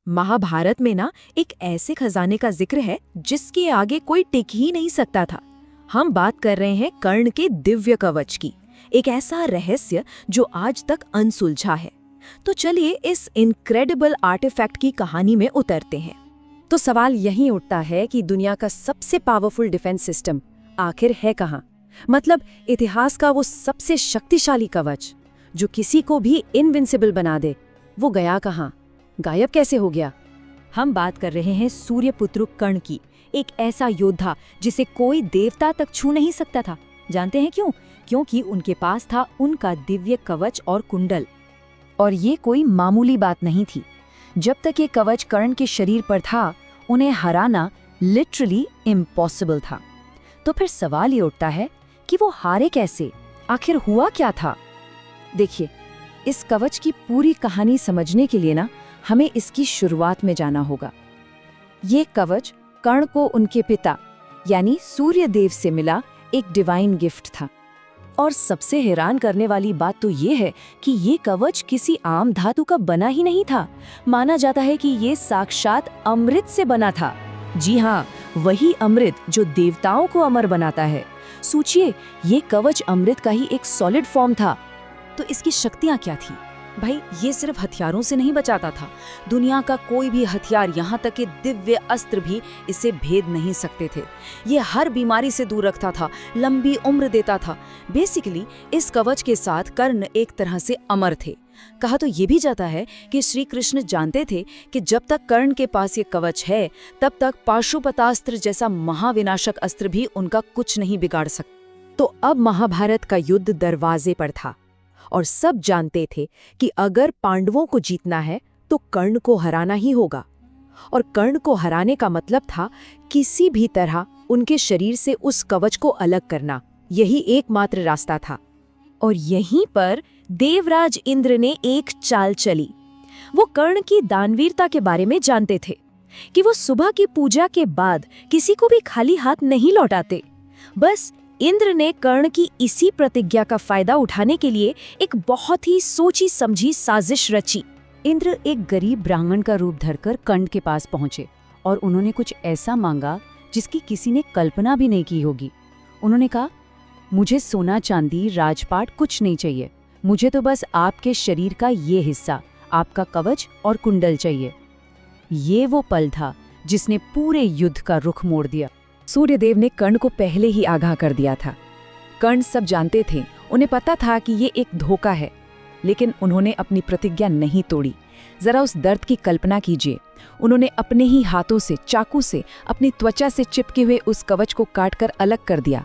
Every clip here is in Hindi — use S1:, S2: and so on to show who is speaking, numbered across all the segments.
S1: महाभारत में ना एक ऐसे खजाने का जिक्र है जिसके आगे कोई टिक ही नहीं सकता था। हम बात कर रहे हैं कर्ण के दिव्य कवच की, एक ऐसा रहस्य जो आज तक अनसुलझा है। तो चलिए इस इनक्रेडिबल आर्टिफैक्ट की कहानी में उतरते हैं।
S2: तो सवाल यही उठता है कि दुनिया का सबसे पावरफुल डिफेंस सिस्टम आखिर है कहाँ? मतलब इतिहास का वो सबसे शक्तिशाली कवच जो किसी को भी इनविंसिबल बना दे, वो गया कहाँ? गायब कैसे हो गया?
S1: हम बात कर रहे हैं सूर्यपुत्र कर्ण की, एक ऐसा योद्धा जिसे कोई देवता तक छू नहीं सकता था। जानते हैं क्यों? क्योंकि उनके पास था उनका दिव्य कवच और कुंडल।
S2: और ये कोई मामूली बात नहीं थी। जब तक ये कवच कर्ण के शरीर पर था, उन्हें हराना लिटरली इम्पॉसिबल था। तो फिर सवाल ये उठता है कि वो हारे कैसे? आखिर हुआ क्या था? देखिए, इस कवच की पूरी कहानी समझने के लिए ना हमें इसकी शुरुआत में जाना होगा। ये कवच कर्ण को उनके पिता यानी सूर्यदेव से मिला एक डिवाइन गिफ्ट था। और सबसे हैरान करने वाली बात तो ये है कि ये कवच किसी आम धातु का बना ही नहीं था। माना जाता है कि ये साक्षात अमृत से बना था। जी हाँ, वही अमृत जो देवताओं को अमर बनाता है। सोचिए, ये कवच अमृत का ही एक सॉलिड फॉर्म था। तो इसकी शक्तियाँ क्या थी? भाई, ये सिर्फ हथियारों से नहीं बचाता था। दुनिया का कोई भी हथियार, यहाँ तक कि दिव्य अस्त्र भी इसे भेद नहीं सकते थे। ये हर बीमारी से दूर रखता था, लंबी उम्र देता था। बेसिकली इस कवच के साथ कर्ण एक तरह से अमर थे। कहा तो ये भी जाता है कि श्री कृष्ण जानते थे कि जब तक कर्ण के पास ये कवच है, तब तक पाशुपतास्त्र जैसा महाविनाशक अस्त्र भी उनका कुछ नहीं बिगाड़ सकता। तो अब महाभारत का युद्ध दरवाजे पर था और सब जानते थे कि अगर पांडवों को जीतना है तो कर्ण को हराना ही होगा। और कर्ण को हराने का मतलब था किसी भी तरह उनके शरीर से उस कवच को अलग करना। यही एकमात्र रास्ता था। और यहीं पर देवराज इंद्र ने एक चाल चली। वो कर्ण की दानवीरता के बारे में जानते थे कि वो सुबह की पूजा के बाद किसी को भी खाली हाथ नहीं लौटाते। बस इंद्र ने कर्ण की इसी प्रतिज्ञा का फायदा उठाने के लिए एक बहुत ही सोची समझी साजिश रची। इंद्र एक गरीब ब्राह्मण का रूप धरकर कर्ण के पास पहुंचे और उन्होंने कुछ ऐसा मांगा जिसकी किसी ने कल्पना भी नहीं की होगी। उन्होंने कहा, मुझे सोना चांदी राजपाट कुछ नहीं चाहिए, मुझे तो बस आपके शरीर का ये हिस्सा, आपका कवच और कुंडल चाहिए। ये वो पल था जिसने पूरे युद्ध का रुख मोड़ दिया। सूर्यदेव ने कर्ण को पहले ही आगाह कर दिया था। कर्ण सब जानते थे, उन्हें पता था कि ये एक धोखा है, लेकिन उन्होंने अपनी प्रतिज्ञा नहीं तोड़ी। जरा उस दर्द की कल्पना कीजिए। उन्होंने अपने ही हाथों से चाकू से अपनी त्वचा से चिपके हुए उस कवच को काटकर अलग कर दिया।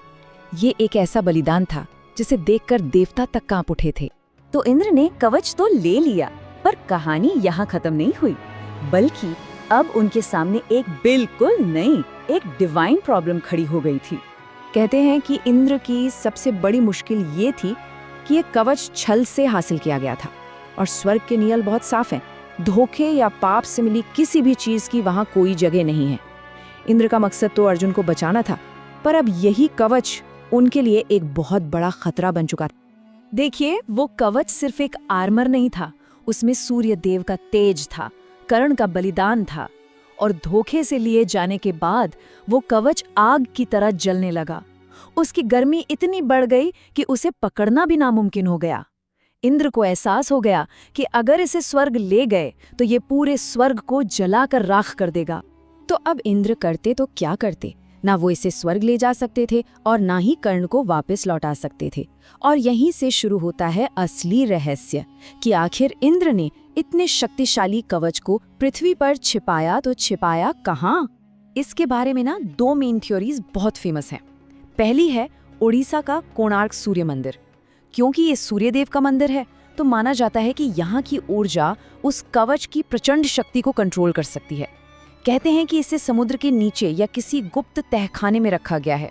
S2: ये एक ऐसा बलिदान था जिसे देखकर देवता तक कांप उठे थे। तो इंद्र ने कवच तो ले लिया, पर कहानी यहाँ खत्म नहीं हुई, बल्कि अब उनके सामने एक बिल्कुल नई, एक डिवाइन प्रॉब्लम खड़ी हो गई थी। कहते हैं कि इंद्र की सबसे बड़ी मुश्किल ये थी कि ये कवच छल से हासिल किया गया था और स्वर्ग के नियम बहुत साफ हैं। धोखे या पाप से मिली किसी भी चीज की वहां कोई जगह नहीं है। इंद्र का मकसद तो अर्जुन को बचाना था, पर अब यही कवच उनके लिए एक बहुत बड़ा खतरा बन चुका था। देखिए, वो कवच सिर्फ एक आर्मर नहीं था, उसमें सूर्य देव का तेज था, कर्ण का बलिदान था। और धोखे से लिए जाने के बाद वो कवच आग की तरह जलने लगा। उसकी गर्मी इतनी बढ़ गई कि उसे पकड़ना भी नामुमकिन हो गया। इंद्र को एहसास हो गया कि अगर इसे स्वर्ग ले गए तो ये पूरे स्वर्ग को जलाकर राख कर देगा। तो अब इंद्र करते तो क्या करते? ना वो इसे स्वर्ग ले जा सकते थे और ना ही कर्ण को वापस लौटा सकते थे। और यहीं से शुरू होता है असली रहस्य कि आखिर इंद्र ने इतने शक्तिशाली कवच को पृथ्वी पर छिपाया तो छिपाया कहाँ? इसके बारे में ना दो मेन थ्योरीज बहुत फेमस हैं। पहली है उड़ीसा का कोणार्क सूर्य मंदिर। क्योंकि ये सूर्यदेव का मंदिर है, तो माना जाता है कि यहाँ की ऊर्जा उस कवच की प्रचंड शक्ति को कंट्रोल कर सकती है। कहते हैं कि इसे समुद्र के नीचे या किसी गुप्त तहखाने में रखा गया है।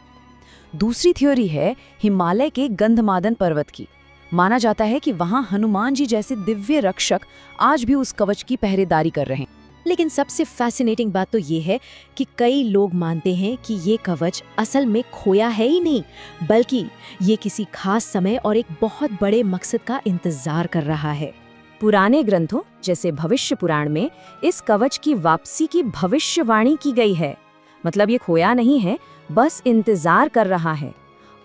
S2: दूसरी थ्योरी है हिमालय के गंधमादन पर्वत की। माना जाता है कि वहां हनुमान जी जैसे दिव्य रक्षक आज भी उस कवच की पहरेदारी कर रहे हैं। लेकिन सबसे फैसिनेटिंग बात तो ये है कि कई लोग मानते हैं कि ये कवच असल में खोया है ही नहीं, बल्कि ये किसी खास समय और एक बहुत बड़े मकसद का इंतजार कर रहा है।
S1: पुराने ग्रंथों जैसे भविष्य पुराण में इस कवच की वापसी की भविष्यवाणी की गई है। मतलब ये खोया नहीं है, बस इंतजार कर रहा है।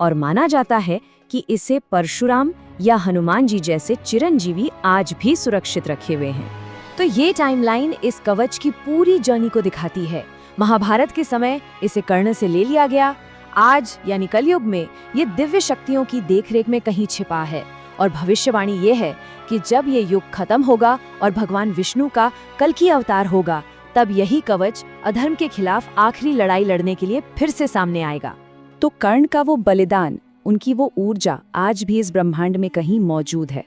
S1: और माना जाता है कि इसे परशुराम या हनुमान जी जैसे चिरंजीवी आज भी सुरक्षित रखे हुए हैं। तो ये टाइमलाइन इस कवच की पूरी जर्नी को दिखाती है। महाभारत के समय इसे कर्ण से ले लिया गया, आज यानी कलयुग में ये दिव्य शक्तियों की देखरेख में कहीं छिपा है। और भविष्यवाणी ये है कि जब ये युग खत्म होगा और भगवान विष्णु का कल्कि अवतार होगा, तब यही कवच अधर्म के खिलाफ आखिरी लड़ाई लड़ने के लिए फिर से सामने आएगा।
S2: तो कर्ण का वो बलिदान, उनकी वो ऊर्जा आज भी इस ब्रह्मांड में कहीं मौजूद है।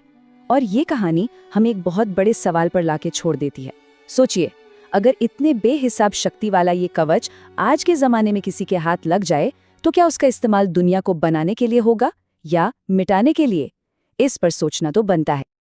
S2: और ये कहानी हमें एक बहुत बड़े सवाल पर लाके छोड़ देती है। सोचिए, अगर इतने बेहिसाब शक्ति वाला ये कवच आज के जमाने में किसी के हाथ लग जाए, तो क्या उसका इस्तेमाल दुनिया को बनाने के लिए होगा या मिटाने के लिए? इस पर सोचना तो बनता है।